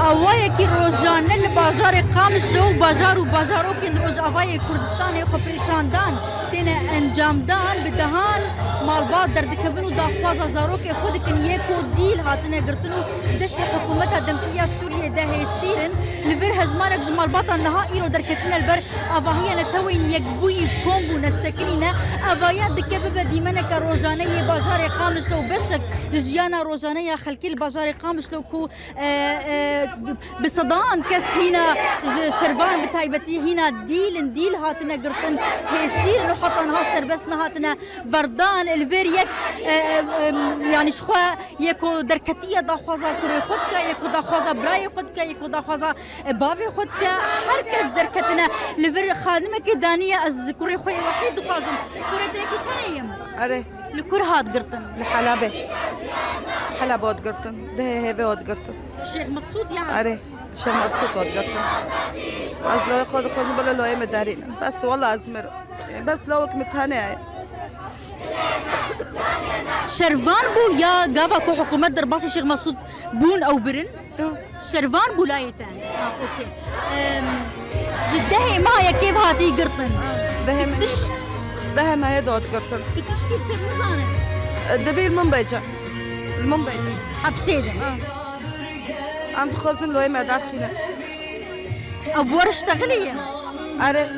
اوایکی روزانه لبازار قامشلو و بازارو کن روز اوای کردستان خو پیشاندان تینه انجام دان بدهان مالبات دردکوین و داخواز زاروک خود کن یکو دیل هاتنه گرتنو دست حکومت دمکیه سوریه ده سیرن لبر هجمانک جمالبات نها ایرو درکتن البر اواهی نتوین یک بوی کومبو نسکنینه اوایا دکه به دیمنک روزانه بازار قامشلو بشک جیانا روزانه خلکی البازار قامشلو کو بصدان كس هنا شربان بتايبتي هنا ديل هاتنا قرطن هيسير لو حطنا هاسر بس هاتنا بردان الفيريك يعني شخوا يكو دركتيه داخوازا كوري خدكا يكو داخوازا براي خدكا يكو داخوازا بافي خدكا هركز دركتنا الفير خادمه كدانيه از كوري خوي وحيد خازم كوري ديكي كريم اره لكور هات قرطن لحلبه حلبات قرطن ده هيفات قرطن الشيخ مقصود يعني اره شو مبسوط قرطن از لو خود بلا لو مدارين بس والله ازمر بس لو متهنئه شرفان بو يا قابا كو حكومة درباسي الشيخ مقصود بون او برن شرفان بو لايتان اوكي جدهي معايا كيف هاتي قرطن ده ما يدوت قرطن قديش كيف سر نزانه دبي المنبجة حبسيدن عند خوزن لو ما داخلنا ابور اشتغليه اره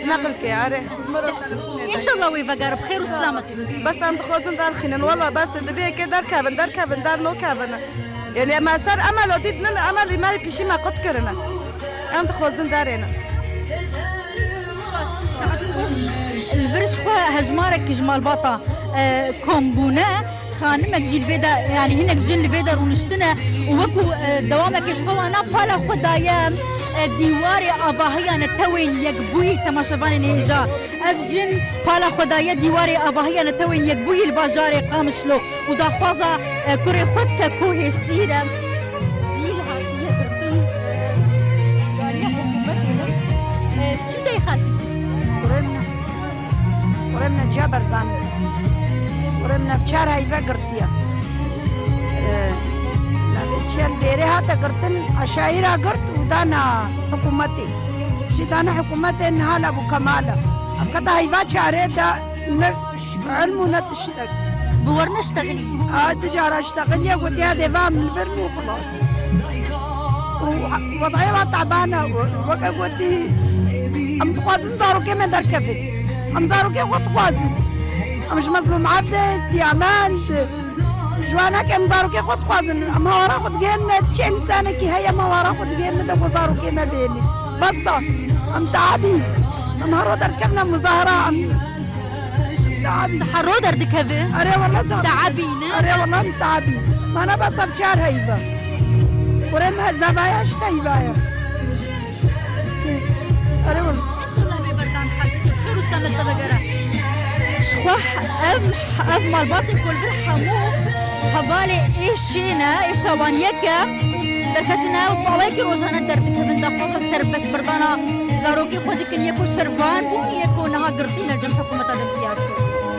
نقلك اره مرة تلفوني ان شاء الله ويفقر بخير وسلامة بس عند خوزن داخلنا والله بس دبي كده دار كافن دار نو كافن يعني ما صار امل وديت امل ما بيشي ما قد كرنا عند خوزن دارنا الفرش خوا هجمارك جمال باطا كومبونا خانمك جيل فيدا يعني هناك جيل فيدا ونشتنا وكو دوامك يشخوانا بالا خدايا ديواري اباهيا نتوين يكبوي تماشفان نيجا افجن بالا خدايا ديواري اباهيا نتوين يكبوي البازار قامشلو وداخوازا كوري خدك كوهي سيره ديل هاتي قرطن جاريه حكومتهم شي داي خالتي ورمنا جابر زان ورمنا فشار هايفا قرطيا شال ديري هاتا قرطن عشايرها قرط ودانا حكومتي شدانا حكومتي انها لابو كمالا افكتا هايفا شاري دا علمنا تشتغل بورنا اشتغلي تجارة اشتغلي قلت هذا فام الفرن وخلاص ووضعيها تعبانة وقلت ام تقوازن زارو كيما دار كفل ام زارو كيما تقوازن مش مظلوم عبد استيامان جوانا كم دارو كي خد قادن ما ورا خد جينا تشين سنة كي هيا ما ورا خد جينا دو زارو كي ما بيني بس ام تعبي ام هرودر كنا مظاهرة ام تعبي هرودر دكافي اري والله تعبينا اري والله ام تعبي ما انا بس افشار هيفا ورمها زبايا اشتايفايا اري والله ان شاء الله ببردان حالتك بخير وسلامة بقرة شخوح ام مالباطن كل فرحمو هوالي ايشينا ايشوانيكا دركتنا وباويكي روجانا دردك من داخوصة سر بس بردانا زاروكي خودك يكو شرفان بون يكو نها قرطين الجم حكومة دم بياسو